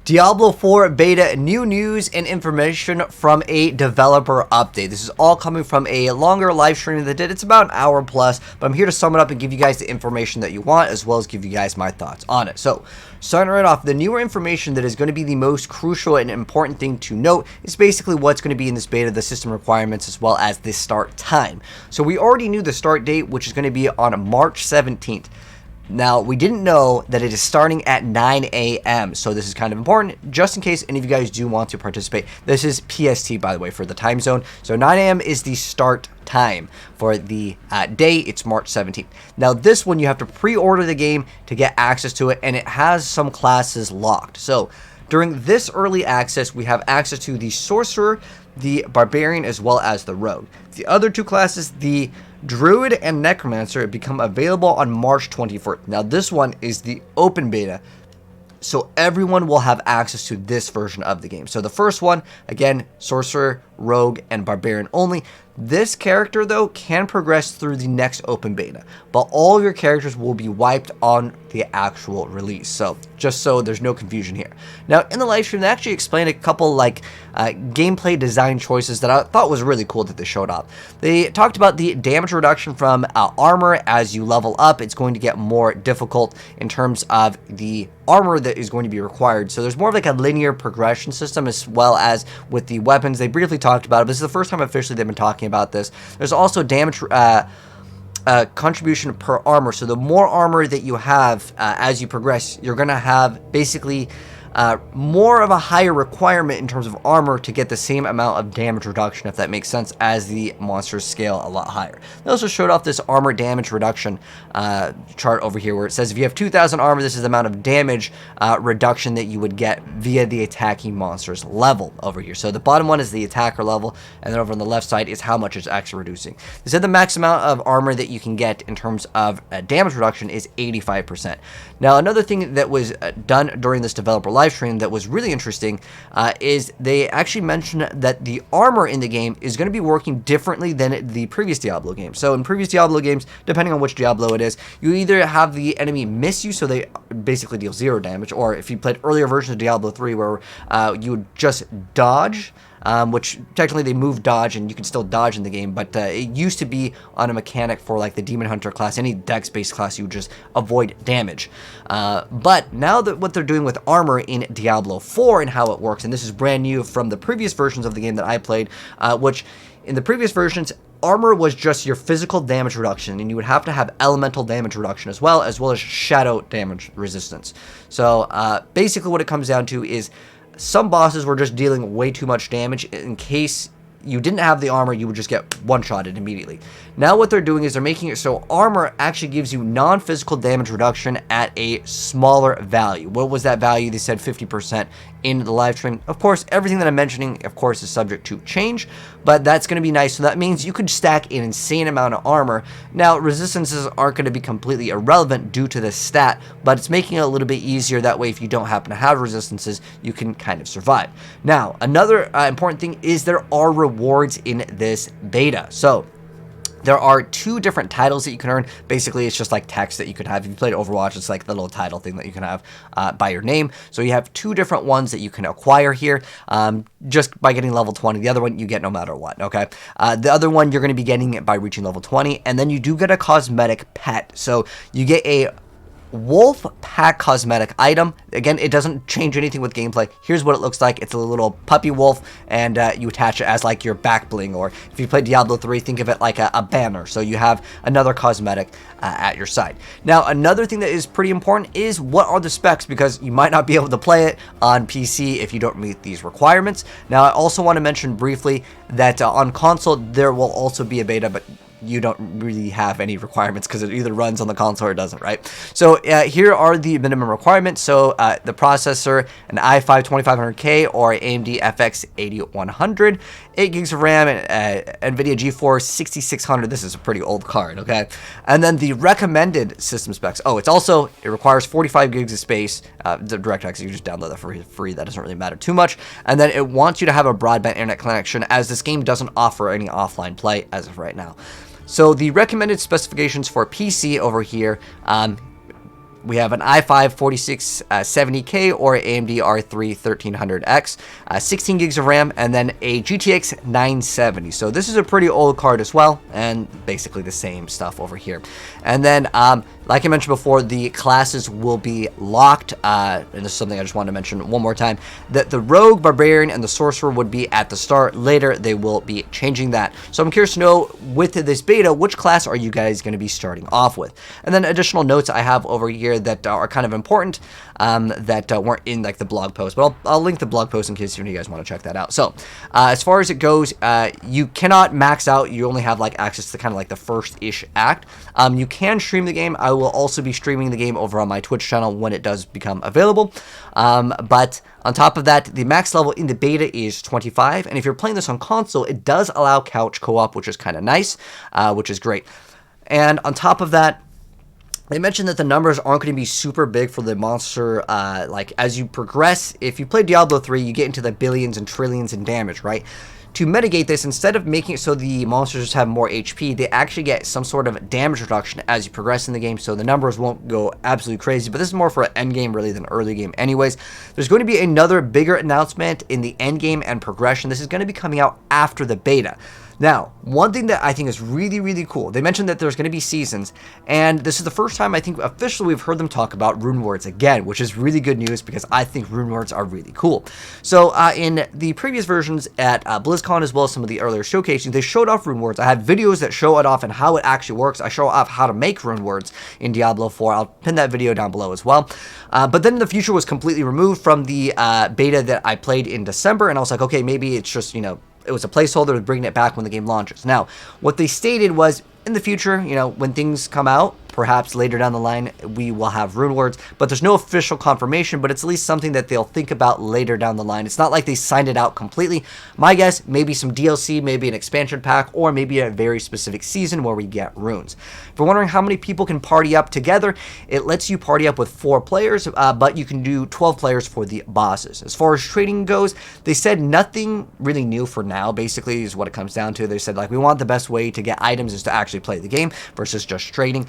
Diablo 4 beta, new news and information from a developer update. This is all coming from a longer live stream that did. It's about an hour plus, but I'm here to sum it up and give you guys the information that you want, as well as give you guys my thoughts on it. So, starting right off, the newer information that is going to be the most crucial and important thing to note is basically what's going to be in this beta, the system requirements, as well as the start time. So, we already knew the start date, which is going to be on March 17th. Now, we didn't know that it is starting at 9 a.m., so this is kind of important, just in case any of you guys do want to participate. This is PST, by the way, for the time zone. So 9 a.m. is the start time for the day. It's March 17th. Now, this one, you have to pre-order the game to get access to it, and it has some classes locked. So, during this early access, we have access to the Sorcerer, the Barbarian, as well as the Rogue. The other two classes, the Druid and Necromancer, become available on March 24th. Now, this one is the open beta, so everyone will have access to this version of the game. So the first one, again, Sorcerer, Rogue, and Barbarian only. This character, though, can progress through the next open beta, but all of your characters will be wiped on the actual release. So, just so there's no confusion here. Now, in the live stream, they actually explained a couple, gameplay design choices that I thought was really cool that they showed off. They talked about the damage reduction from armor. As you level up, it's going to get more difficult in terms of the armor that is going to be required. So there's more of like a linear progression system, as well as with the weapons. They briefly talked about it, but this is the first time officially they've been talking about this. There's also damage contribution per armor. So the more armor that you have as you progress, you're going to have basically more of a higher requirement in terms of armor to get the same amount of damage reduction, if that makes sense, as the monsters scale a lot higher. They also showed off this armor damage reduction chart over here, where it says if you have 2,000 armor, this is the amount of damage reduction that you would get via the attacking monster's level over here. So the bottom one is the attacker level, and then over on the left side is how much it's actually reducing. They said the max amount of armor that you can get in terms of damage reduction is 85%. Now, another thing that was done during this developer live stream that was really interesting is they actually mentioned that the armor in the game is going to be working differently than the previous Diablo game. So in previous Diablo games, depending on which Diablo it is, you either have the enemy miss you, so they basically deal 0 damage, or if you played earlier versions of Diablo 3 where you would just dodge, which technically they moved dodge and you can still dodge in the game, but it used to be on a mechanic for like the Demon Hunter class, any dex based class, you would just avoid damage. But now that what they're doing with armor in Diablo 4 and how it works, and this is brand new from the previous versions of the game that I played, which in the previous versions, armor was just your physical damage reduction, and you would have to have elemental damage reduction as well as shadow damage resistance. So basically what it comes down to is some bosses were just dealing way too much damage. In case you didn't have the armor, you would just get one-shotted immediately. Now what they're doing is they're making it so armor actually gives you non-physical damage reduction at a smaller value. What was that value? They said 50% in the live stream. Of course, everything that I'm mentioning, of course, is subject to change, but that's going to be nice. So that means you could stack an insane amount of armor. Now, resistances aren't going to be completely irrelevant due to this stat, but it's making it a little bit easier. That way, if you don't happen to have resistances, you can kind of survive. Now, another important thing is there are rewards in this beta. So there are 2 different titles that you can earn. Basically, it's just like text that you could have. If you played Overwatch, it's like the little title thing that you can have by your name. So you have 2 different ones that you can acquire here just by getting level 20. The other one you get no matter what, okay? The other one you're going to be getting it by reaching level 20. And then you do get a cosmetic pet. So you get a wolf pack cosmetic item. Again, it doesn't change anything with gameplay. Here's what it looks like. It's a little puppy wolf, and you attach it as like your back bling, or if you play Diablo 3, think of it like a banner. So you have another cosmetic at your side. Now, another thing that is pretty important is what are the specs, because you might not be able to play it on PC if you don't meet these requirements. Now, I also want to mention briefly that on console, there will also be a beta, but you don't really have any requirements because it either runs on the console or it doesn't, right? So here are the minimum requirements. So the processor, an i5 2500K or AMD FX 8100, 8 gigs of RAM, and NVIDIA GeForce 6600. This is a pretty old card, okay? And then the recommended system specs. Oh, it requires 45 gigs of space. The DirectX, you just download that for free. That doesn't really matter too much. And then it wants you to have a broadband internet connection, as this game doesn't offer any offline play as of right now. So the recommended specifications for PC over here, we have an i5 4670K or AMD R3 1300X, 16 gigs of RAM, and then a GTX 970. So this is a pretty old card as well, and basically the same stuff over here. And then, like I mentioned before, the classes will be locked, and this is something I just wanted to mention one more time, that the Rogue, Barbarian, and the Sorcerer would be at the start. Later, they will be changing that. So I'm curious to know, with this beta, which class are you guys going to be starting off with? And then additional notes I have over here that are kind of important, that weren't in like the blog post, but I'll link the blog post in case you guys want to check that out. So as far as it goes, you cannot max out. You only have like access to kind of like the first-ish act. You can stream the game. I will also be streaming the game over on my Twitch channel when it does become available. But on top of that, the max level in the beta is 25, and if you're playing this on console, it does allow couch co-op, which is kind of nice, which is great. And on top of that, they mentioned that the numbers aren't going to be super big for the monster, like, as you progress. If you play Diablo 3, you get into the billions and trillions in damage, right? To mitigate this, instead of making it so the monsters just have more HP, they actually get some sort of damage reduction as you progress in the game, so the numbers won't go absolutely crazy, but this is more for end game really than early game anyways. There's going to be another bigger announcement in the end game and progression. This is going to be coming out after the beta. Now, one thing that I think is really, really cool, they mentioned that there's going to be seasons, and this is the first time I think officially we've heard them talk about Runewords again, which is really good news because I think Runewords are really cool. So, in the previous versions at BlizzCon, as well as some of the earlier showcases, they showed off Runewords. I have videos that show it off and how it actually works. I show off how to make Runewords in Diablo 4. I'll pin that video down below as well. But then the feature was completely removed from the beta that I played in December, and I was like, okay, maybe it's just, it was a placeholder to bring it back when the game launches. Now, what they stated was, in the future, when things come out, perhaps later down the line, we will have Runewords, but there's no official confirmation, but it's at least something that they'll think about later down the line. It's not like they signed it out completely. My guess, maybe some DLC, maybe an expansion pack, or maybe a very specific season where we get runes. If you're wondering how many people can party up together, it lets you party up with 4 players, but you can do 12 players for the bosses. As far as trading goes, they said nothing really new for now, basically, is what it comes down to. They said, like, we want the best way to get items is to actually play the game versus just trading.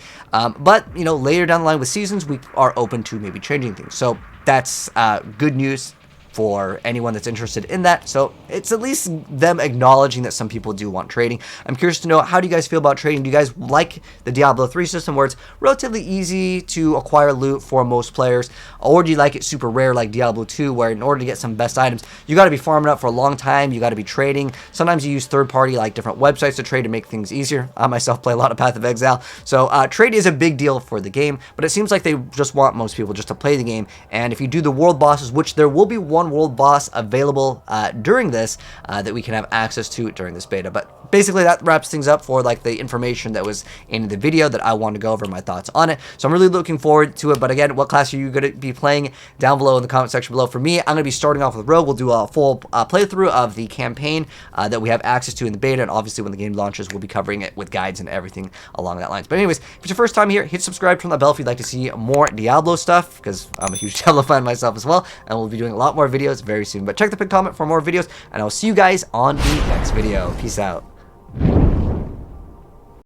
But, later down the line with seasons, we are open to maybe changing things. So that's good news for anyone that's interested in that. So it's at least them acknowledging that some people do want trading. I'm curious to know, how do you guys feel about trading? Do you guys like the Diablo 3 system where it's relatively easy to acquire loot for most players? Or do you like it super rare like Diablo 2 where in order to get some best items, you got to be farming up for a long time, you got to be trading. Sometimes you use third party like different websites to trade to make things easier. I myself play a lot of Path of Exile. So trade is a big deal for the game, but it seems like they just want most people just to play the game. And if you do the world bosses, which there will be one world boss available during this that we can have access to during this beta. But basically that wraps things up for like the information that was in the video that I wanted to go over my thoughts on it. So I'm really looking forward to it. But again, what class are you going to be playing? Down below in the comment section below. For me, I'm going to be starting off with Rogue. We'll do a full playthrough of the campaign that we have access to in the beta, and obviously when the game launches, we'll be covering it with guides and everything along that lines. But anyways, if it's your first time here, hit subscribe, turn the bell if you'd like to see more Diablo stuff, because I'm a huge Diablo fan myself as well, and we'll be doing a lot more videos very soon. But check the pinned comment for more videos, and I'll see you guys on the next video. Peace out.